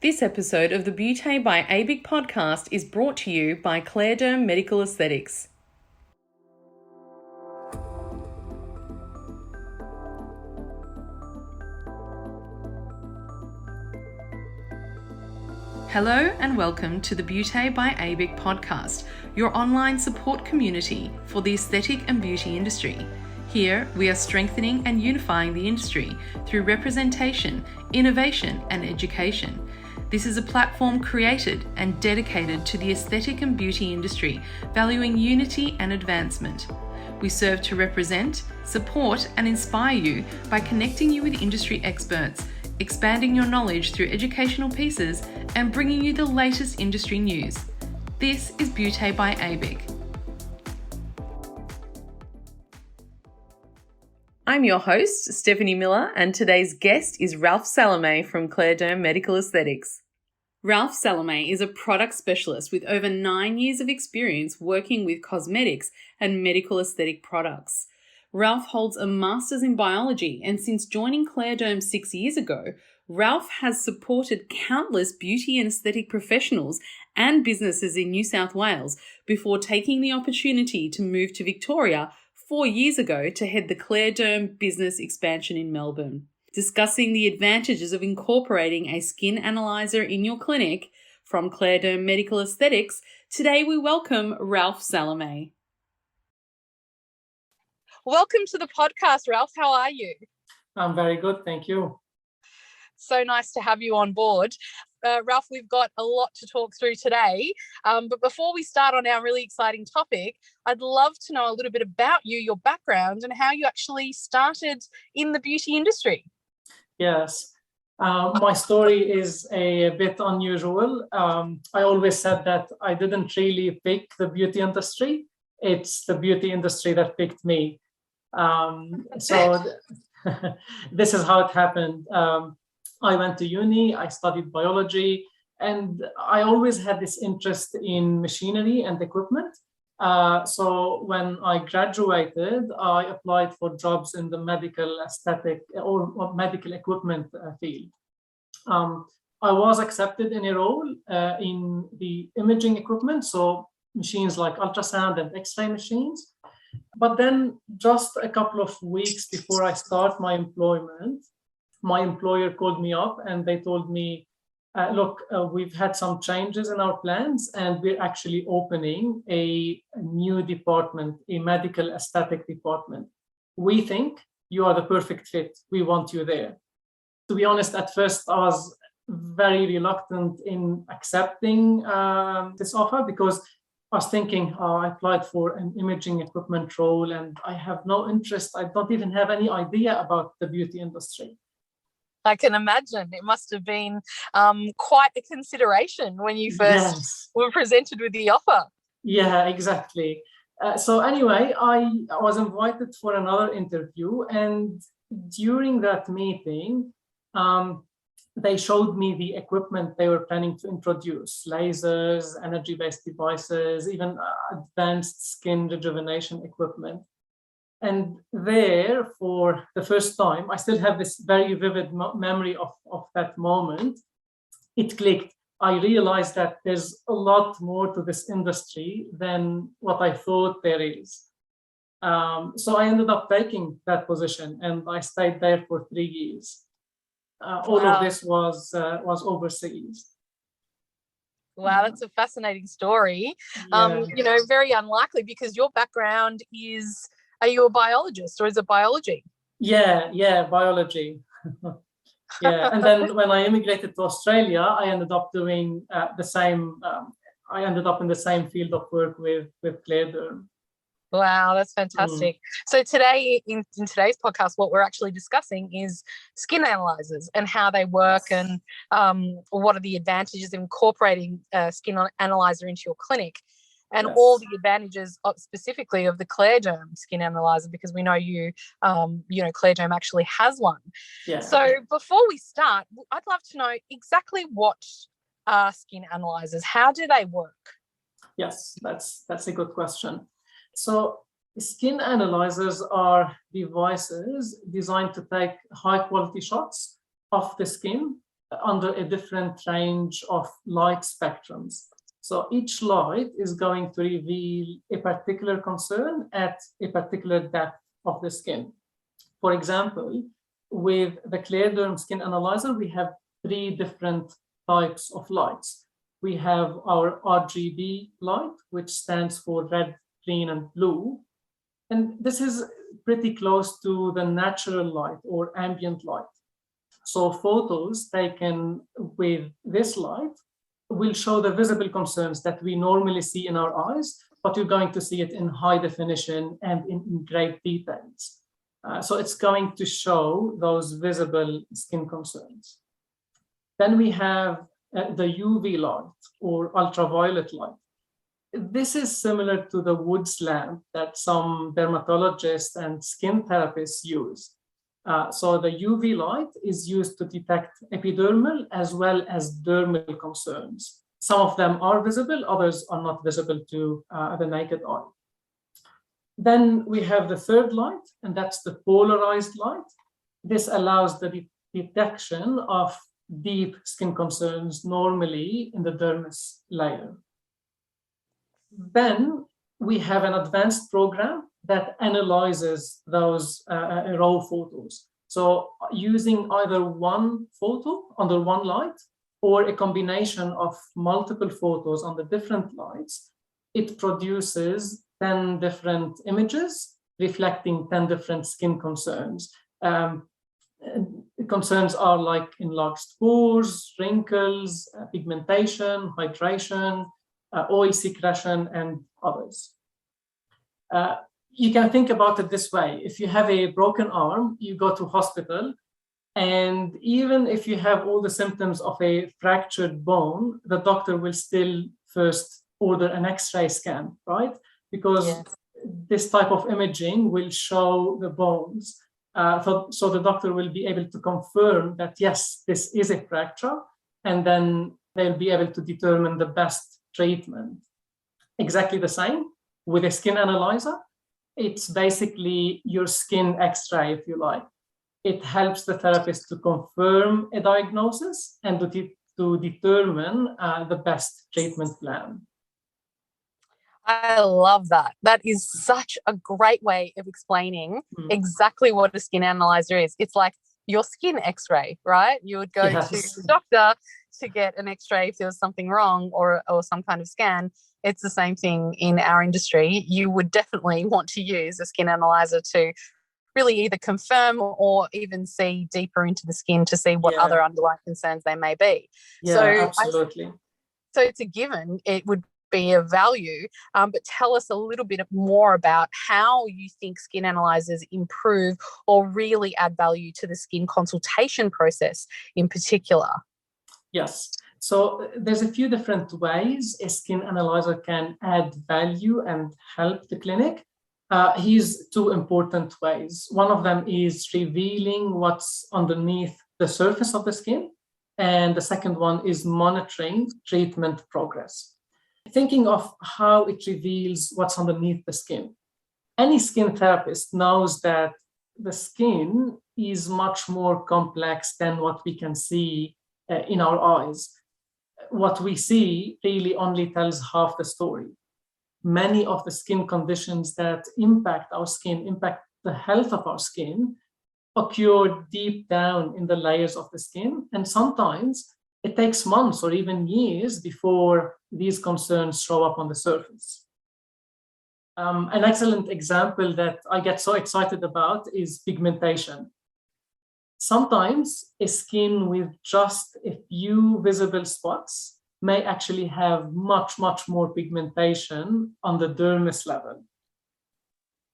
This episode of the Beauté by ABIC podcast is brought to you by Clairderm Medical Aesthetics. Hello and welcome to the Beauté by ABIC podcast, your online support community for the aesthetic and beauty industry. Here, we are strengthening and unifying the industry through representation, innovation, and education. This is a platform created and dedicated to the aesthetic and beauty industry, valuing unity and advancement. We serve to represent, support, and inspire you by connecting you with industry experts, expanding your knowledge through educational pieces, and bringing you the latest industry news. This is Beauté by ABIC. I'm your host, Stephanie Miller, and today's guest is Ralph Salameh from Clairderm Medical Aesthetics. Ralph Salameh is a product specialist with over 9 years of experience working with cosmetics and medical aesthetic products. Ralph holds a master's in biology, and since joining Clairderm 6 years ago, Ralph has supported countless beauty and aesthetic professionals and businesses in New South Wales before taking the opportunity to move to Victoria 4 years ago to head the Clairderm business expansion in Melbourne. Discussing the advantages of incorporating a skin analyzer in your clinic from Clairderm Medical Aesthetics, today we welcome Ralph Salameh. Welcome to the podcast, Ralph. How are you? I'm very good, thank you. So nice to have you on board. Ralph, we've got a lot to talk through today, but before we start on our really exciting topic, I'd love to know a little bit about you, your background, and how you actually started in the beauty industry. Yes, my story is a bit unusual. I always said that I didn't really pick the beauty industry. It's the beauty industry that picked me. So this is how it happened. I went to uni, I studied biology, and I always had this interest in machinery and equipment. So when I graduated, I applied for jobs in the medical aesthetic or medical equipment field. I was accepted in a role in the imaging equipment, so machines like ultrasound and X-ray machines. But then just a couple of weeks before I start my employment, my employer called me up and they told me, look, we've had some changes in our plans and we're actually opening a new department, a medical aesthetic department. We think you are the perfect fit. We want you there. To be honest, at first I was very reluctant in accepting this offer because I was thinking, I applied for an imaging equipment role and I have no interest. I don't even have any idea about the beauty industry. I can imagine it must have been quite a consideration when you first were presented with the offer. Yeah, exactly. So anyway, I was invited for another interview, and during that meeting, they showed me the equipment they were planning to introduce: lasers, energy-based devices, even advanced skin rejuvenation equipment. And there, for the first time, I still have this very vivid memory of that moment. It clicked. I realized that there's a lot more to this industry than what I thought there is. So I ended up taking that position, and I stayed there for 3 years. All of this was overseas. Wow, that's a fascinating story. Yeah. Very unlikely because your background is. Are you a biologist or is it biology? Yeah, biology. Yeah, and then when I immigrated to Australia, I ended up doing the same. I ended up in the same field of work with Clairderm. Wow, that's fantastic. So today, in today's podcast, what we're actually discussing is skin analyzers and how they work and what are the advantages of incorporating a skin analyzer into your clinic. And all the advantages specifically of the Clairderm Skin Analyser, because we know Clairderm actually has one. Yeah. So before we start, I'd love to know exactly what are skin analyzers. How do they work? Yes, that's a good question. So skin analyzers are devices designed to take high quality shots of the skin under a different range of light spectrums. So each light is going to reveal a particular concern at a particular depth of the skin. For example, with the Clairderm Skin Analyzer, we have 3 different types of lights. We have our RGB light, which stands for red, green, and blue. And this is pretty close to the natural light or ambient light. So photos taken with this light will show the visible concerns that we normally see in our eyes, but you're going to see it in high definition and in great details. So it's going to show those visible skin concerns. Then we have the UV light or ultraviolet light. This is similar to the Woods lamp that some dermatologists and skin therapists use. So the UV light is used to detect epidermal as well as dermal concerns. Some of them are visible, others are not visible to the naked eye. Then we have the third light, and that's the polarized light. This allows the detection of deep skin concerns, normally in the dermis layer. Then we have an advanced program that analyzes those raw photos. So using either one photo under one light or a combination of multiple photos under different lights, it produces 10 different images reflecting 10 different skin concerns. Concerns are like enlarged pores, wrinkles, pigmentation, hydration, oil secretion, and others. You can think about it this way. If you have a broken arm, you go to hospital, and even if you have all the symptoms of a fractured bone, the doctor will still first order an X-ray scan, right? Because this type of imaging will show the bones. So the doctor will be able to confirm that, yes, this is a fracture, and then they'll be able to determine the best treatment. Exactly the same with a skin analyzer. It's basically your skin X-ray, if you like. It helps the therapist to confirm a diagnosis and to determine the best treatment plan. I love that. That is such a great way of explaining exactly what a skin analyzer is. It's like your skin X-ray, right? You would go to the doctor to get an X-ray if there was something wrong or some kind of scan. It's the same thing in our industry. You would definitely want to use a skin analyzer to really either confirm or even see deeper into the skin to see what other underlying concerns there may be. Yeah, so absolutely. So it's a given. It would be of value, but tell us a little bit more about how you think skin analyzers improve or really add value to the skin consultation process in particular. Yes, so there's a few different ways a skin analyzer can add value and help the clinic. Here's 2 important ways. One of them is revealing what's underneath the surface of the skin, and the second one is monitoring treatment progress. Thinking of how it reveals what's underneath the skin. Any skin therapist knows that the skin is much more complex than what we can see in our eyes. What we see really only tells half the story. Many of the skin conditions that impact our skin, impact the health of our skin, occur deep down in the layers of the skin, and sometimes it takes months or even years before these concerns show up on the surface. An excellent example that I get so excited about is pigmentation. Sometimes a skin with just a few visible spots may actually have much, much more pigmentation on the dermis level.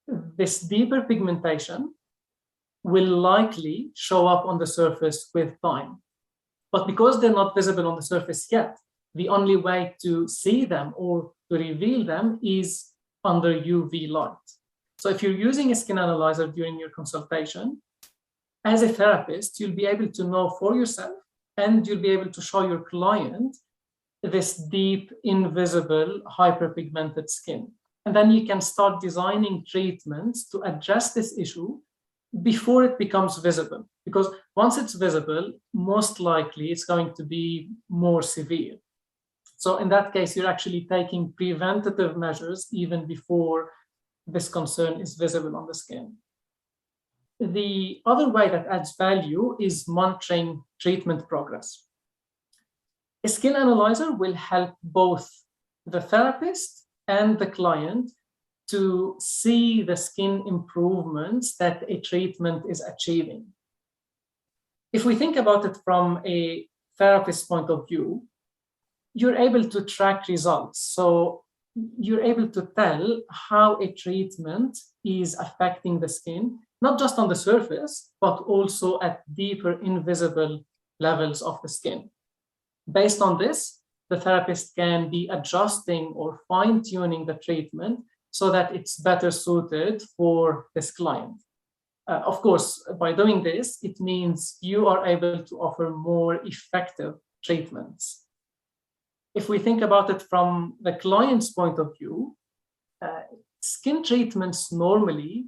This deeper pigmentation will likely show up on the surface with time. But because they're not visible on the surface yet, the only way to see them or to reveal them is under UV light. So if you're using a skin analyzer during your consultation, as a therapist, you'll be able to know for yourself and you'll be able to show your client this deep, invisible, hyperpigmented skin. And then you can start designing treatments to address this issue before it becomes visible. Because once it's visible, most likely it's going to be more severe. So in that case, you're actually taking preventative measures even before this concern is visible on the skin. The other way that adds value is monitoring treatment progress. A skin analyzer will help both the therapist and the client to see the skin improvements that a treatment is achieving. If we think about it from a therapist's point of view, you're able to track results. So you're able to tell how a treatment is affecting the skin, not just on the surface, but also at deeper invisible levels of the skin. Based on this, the therapist can be adjusting or fine-tuning the treatment so that it's better suited for this client. Of course, by doing this, it means you are able to offer more effective treatments. If we think about it from the client's point of view, skin treatments normally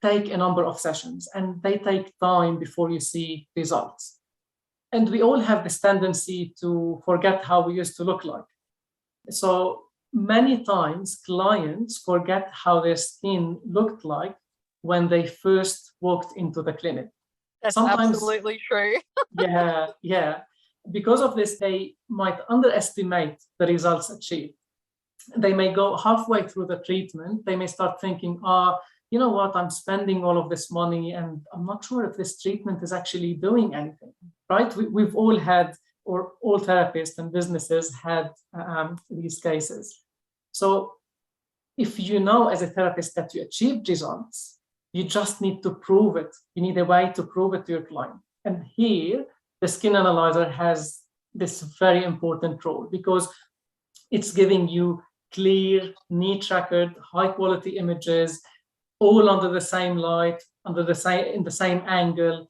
take a number of sessions and they take time before you see results. And we all have this tendency to forget how we used to look like. So many times clients forget how their skin looked like when they first walked into the clinic. That's absolutely true. Yeah. Because of this, they might underestimate the results achieved. They may go halfway through the treatment. They may start thinking, you know what, I'm spending all of this money and I'm not sure if this treatment is actually doing anything, right? We've all had, or all therapists and businesses had these cases. So if you know as a therapist that you achieved results, you just need to prove it. You need a way to prove it to your client. And here, the skin analyzer has this very important role because it's giving you clear, neat-trackered, high-quality images, all under the same light, in the same angle.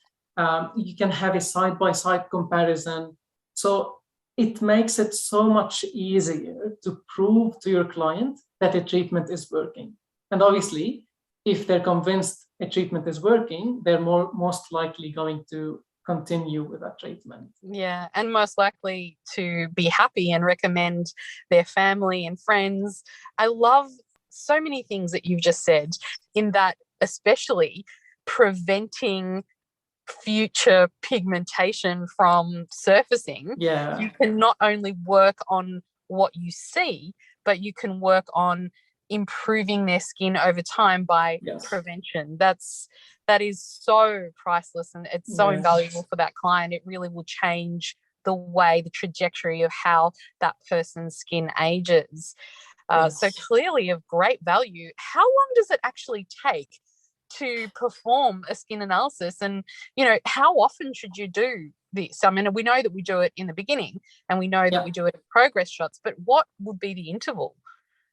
You can have a side-by-side comparison. So it makes it so much easier to prove to your client that a treatment is working. And obviously, if they're convinced a treatment is working, they're most likely going to continue with that treatment. Yeah, and most likely to be happy and recommend their family and friends. I love so many things that you've just said, in that especially preventing future pigmentation from surfacing. Yeah. You can not only work on what you see, but you can work on improving their skin over time by prevention. That is so priceless, and it's so invaluable for that client. It really will change the trajectory of how that person's skin ages. So clearly of great value. How long does it actually take to perform a skin analysis? And, how often should you do this? I mean, we know that we do it in the beginning and we know that we do it in progress shots, but what would be the interval?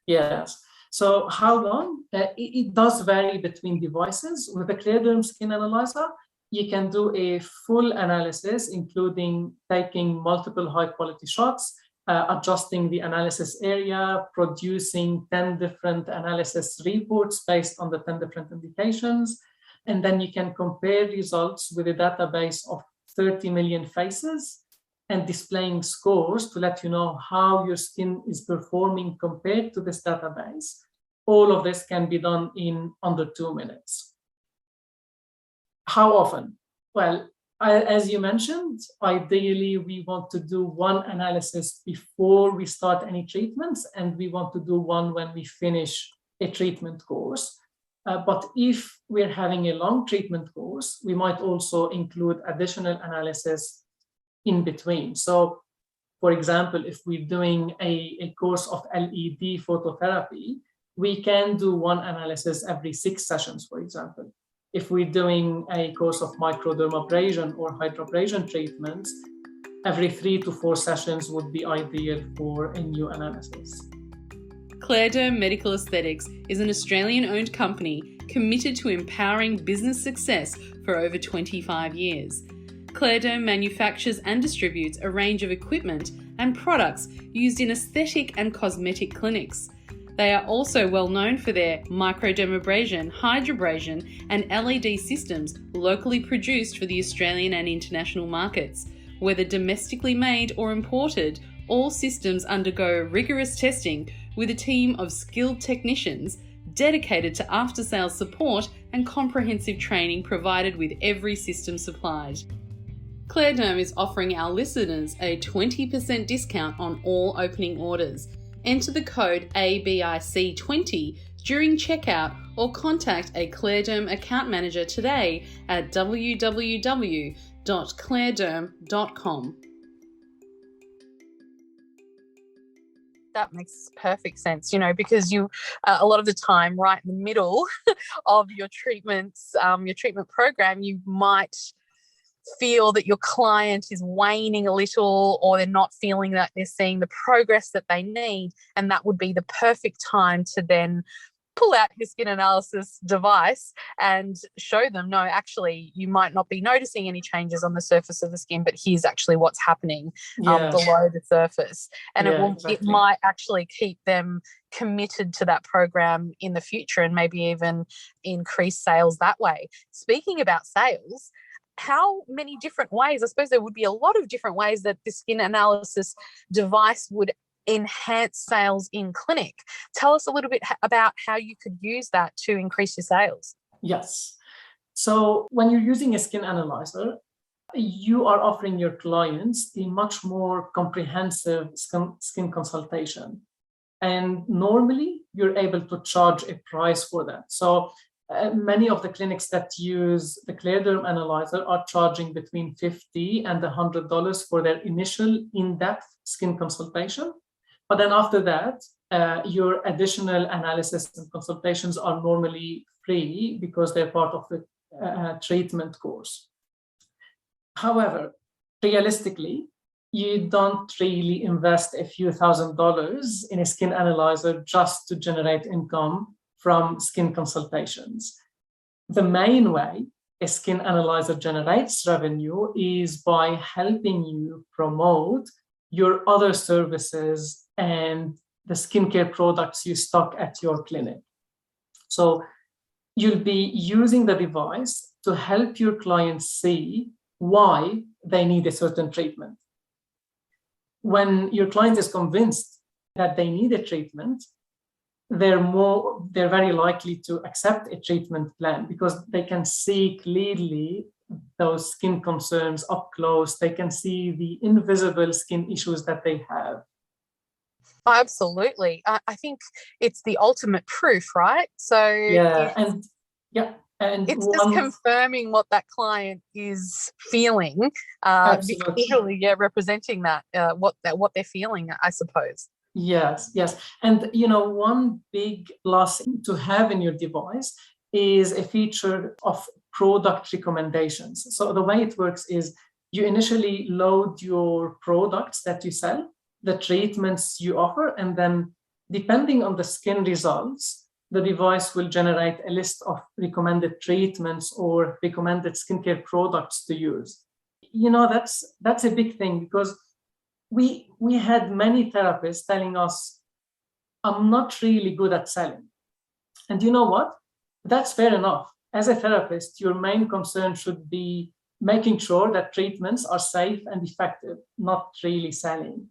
Yes. So how long? It does vary between devices. With the Clairderm Skin Analyzer, you can do a full analysis, including taking multiple high-quality shots, adjusting the analysis area, producing 10 different analysis reports based on the 10 different indications. And then you can compare results with a database of 30 million faces and displaying scores to let you know how your skin is performing compared to this database. All of this can be done in under 2 minutes. How often? Well, as you mentioned, ideally, we want to do one analysis before we start any treatments, and we want to do one when we finish a treatment course. But if we're having a long treatment course, we might also include additional analysis in between. So, for example, if we're doing a course of LED phototherapy, we can do one analysis every 6 sessions, for example. If we're doing a course of microdermabrasion or hydrobrasion treatments, every 3 to 4 sessions would be ideal for a new analysis. Clairderm Medical Aesthetics is an Australian-owned company committed to empowering business success for over 25 years. Clairderm manufactures and distributes a range of equipment and products used in aesthetic and cosmetic clinics. They are also well known for their microdermabrasion, hydrobrasion, and LED systems locally produced for the Australian and international markets. Whether domestically made or imported, all systems undergo rigorous testing with a team of skilled technicians dedicated to after-sales support and comprehensive training provided with every system supplied. Clairderm is offering our listeners a 20% discount on all opening orders. Enter the code ABIC20 during checkout or contact a Clairderm account manager today at www.clairderm.com. That makes perfect sense, because you, a lot of the time, right in the middle of your treatments, your treatment program, you might feel that your client is waning a little, or they're not feeling that they're seeing the progress that they need. And that would be the perfect time to then pull out your skin analysis device and show them, no, actually, you might not be noticing any changes on the surface of the skin, but here's actually what's happening below the surface. And it might actually keep them committed to that program in the future and maybe even increase sales that way. Speaking about sales, how many different ways, I suppose there would be a lot of different ways that the skin analysis device would enhance sales in clinic. Tell us a little bit about how you could use that to increase your sales. Yes. So when you're using a skin analyzer, you are offering your clients a much more comprehensive skin consultation. And normally you're able to charge a price for that. So many of the clinics that use the Clairderm analyzer are charging between $50 and $100 for their initial in-depth skin consultation. But then after that, your additional analysis and consultations are normally free because they're part of the treatment course. However, realistically, you don't really invest a few $1,000s in a skin analyzer just to generate income from skin consultations. The main way a skin analyzer generates revenue is by helping you promote your other services and the skincare products you stock at your clinic. So you'll be using the device to help your clients see why they need a certain treatment. When your client is convinced that they need a treatment, they're very likely to accept a treatment plan because they can see clearly those skin concerns up close. They can see the invisible skin issues that they have. Absolutely. I think it's the ultimate proof, right? So it's just confirming what that client is feeling, visually, representing that, what they're feeling, I suppose. Yes. And, one big plus to have in your device is a feature of product recommendations. So the way it works is you initially load your products that you sell, the treatments you offer, and then depending on the skin results, the device will generate a list of recommended treatments or recommended skincare products to use. That's a big thing because we had many therapists telling us, I'm not really good at selling. And you know what? That's fair enough. As a therapist, your main concern should be making sure that treatments are safe and effective, not really selling.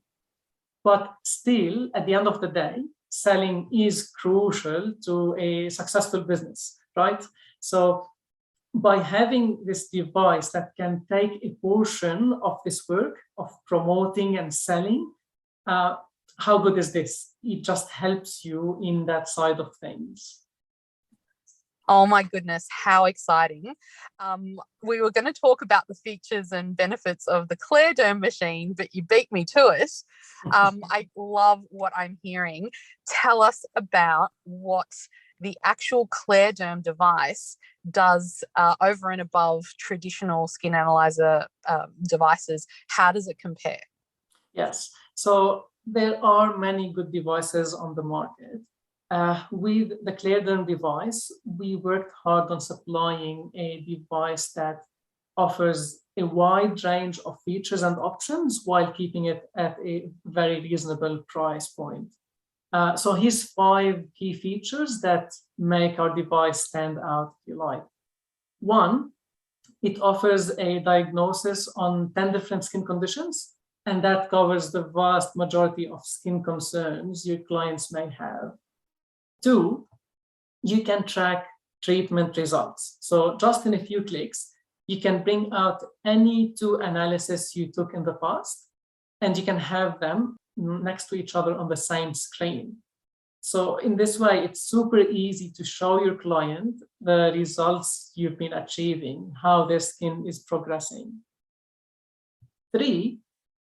But still, at the end of the day, selling is crucial to a successful business, right? So by having this device that can take a portion of this work of promoting and selling, how good is this? It just helps you in that side of things. Oh my goodness, how exciting. We were going to talk about the features and benefits of the Clairderm machine, but you beat me to it. I love what I'm hearing. Tell us about what the actual Clairderm device does over and above traditional skin analyzer devices. How does it compare? Yes, so there are many good devices on the market. With the Clairderm device, we worked hard on supplying a device that offers a wide range of features and options while keeping it at a very reasonable price point. So here's 5 key features that make our device stand out, if you like. 1, it offers a diagnosis on 10 different skin conditions, and that covers the vast majority of skin concerns your clients may have. 2, you can track treatment results. So just in a few clicks, you can bring out any 2 analyses you took in the past, and you can have them next to each other on the same screen. So in this way, it's super easy to show your client the results you've been achieving, how their skin is progressing. 3,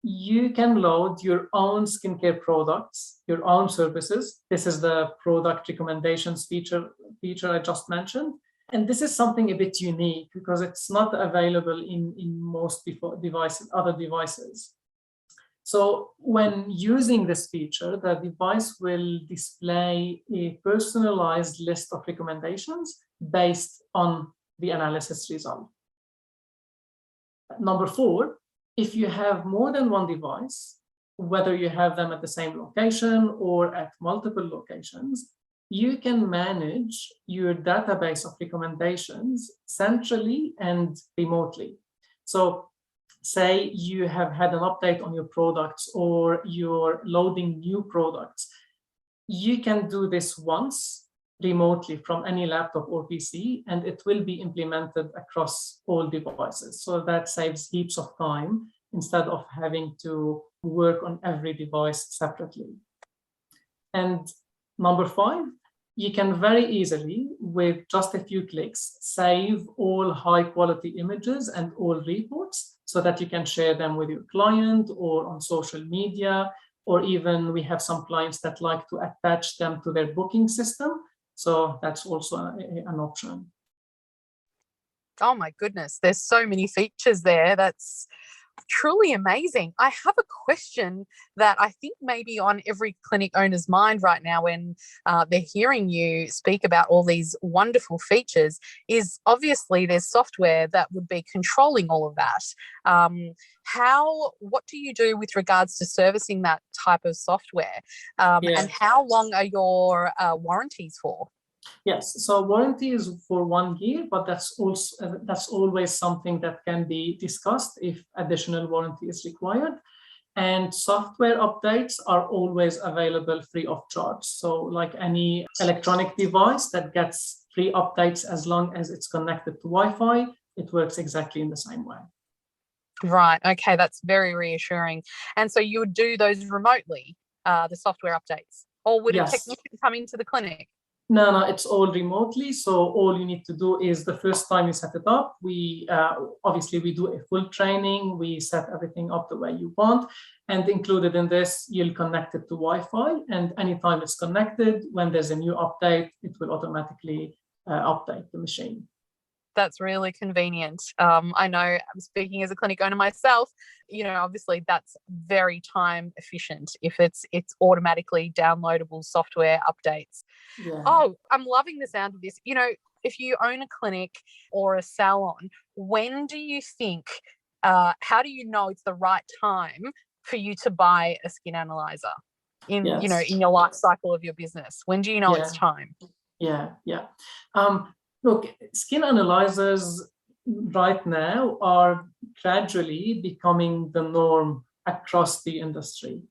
you can load your own skincare products, your own services. This is the product recommendations feature I just mentioned. And this is something a bit unique because it's not available in most other devices. So when using this feature, the device will display a personalized list of recommendations based on the analysis result. Number 4, if you have more than one device, whether you have them at the same location or at multiple locations, you can manage your database of recommendations centrally and remotely. So say you have had an update on your products or you're loading new products, you can do this once remotely from any laptop or PC, and it will be implemented across all devices. So that saves heaps of time instead of having to work on every device separately. And number 5, you can very easily, with just a few clicks, save all high quality images and all reports so that you can share them with your client or on social media, or even we have some clients that like to attach them to their booking system. So that's also an option. Oh my goodness, there's so many features there. That's truly amazing. I have a question that I think may be on every clinic owner's mind right now when they're hearing you speak about all these wonderful features. Is obviously there's software that would be controlling all of that. What do you do with regards to servicing that type of software? And how long are your warranties for? Yes, so warranty is for 1 year, but that's always something that can be discussed if additional warranty is required. And software updates are always available free of charge. So like any electronic device that gets free updates as long as it's connected to Wi-Fi, it works exactly in the same way. Right. Okay, that's very reassuring. And so you would do those remotely, the software updates, or would a technician come into the clinic? No, it's all remotely. So all you need to do is the first time you set it up, we obviously we do a full training. We set everything up the way you want, and included in this, you'll connect it to Wi-Fi. And anytime it's connected, when there's a new update, it will automatically update the machine. That's really convenient. I know, I'm speaking as a clinic owner myself, obviously that's very time efficient if it's automatically downloadable software updates. Yeah. Oh, I'm loving the sound of this. If you own a clinic or a salon, when do you think, how do you know it's the right time for you to buy a skin analyzer in your life cycle of your business? When do you know it's time? Yeah. Look, skin analyzers right now are gradually becoming the norm across the industry.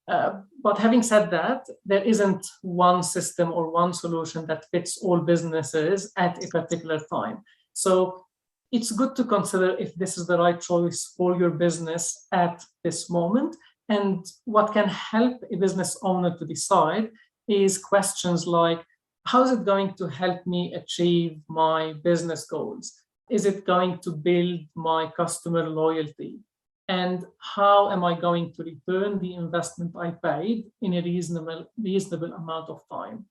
But having said that, there isn't one system or one solution that fits all businesses at a particular time. So it's good to consider if this is the right choice for your business at this moment. And what can help a business owner to decide is questions like, how is it going to help me achieve my business goals? Is it going to build my customer loyalty? And how am I going to return the investment I paid in a reasonable amount of time?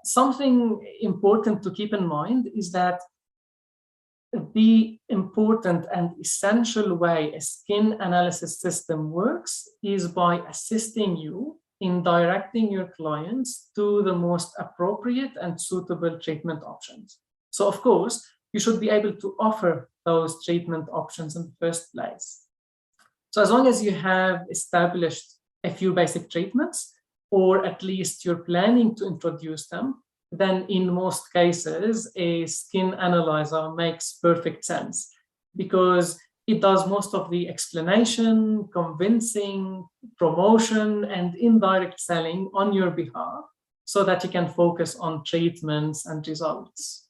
Something important to keep in mind is that the important and essential way a skin analysis system works is by assisting you in directing your clients to the most appropriate and suitable treatment options. So of course, you should be able to offer those treatment options in the first place. So as long as you have established a few basic treatments, or at least you're planning to introduce them, then in most cases, a skin analyzer makes perfect sense because it does most of the explanation, convincing, promotion, and indirect selling on your behalf so that you can focus on treatments and results.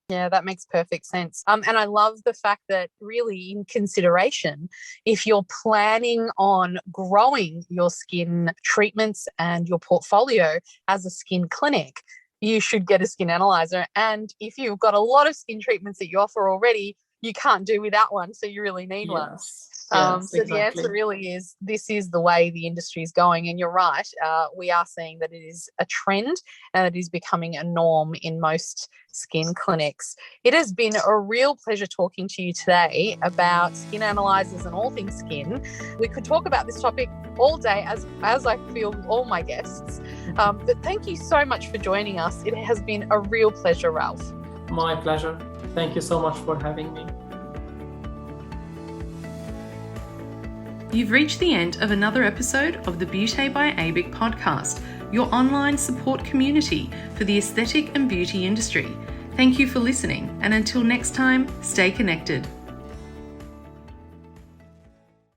Yeah, that makes perfect sense. And I love the fact that really in consideration, if you're planning on growing your skin treatments and your portfolio as a skin clinic, you should get a skin analyzer. And if you've got a lot of skin treatments that you offer already, you can't do without one. So you really need one. Yes, So exactly. the answer really is this is the way the industry is going. And you're right. We are seeing that it is a trend and it is becoming a norm in most skin clinics. It has been a real pleasure talking to you today about skin analyzers and all things skin. We could talk about this topic all day as I feel with all my guests. But thank you so much for joining us. It has been a real pleasure, Ralph. My pleasure. Thank you so much for having me. You've reached the end of another episode of the Beauté by ABIC podcast, your online support community for the aesthetic and beauty industry. Thank you for listening, and until next time, stay connected.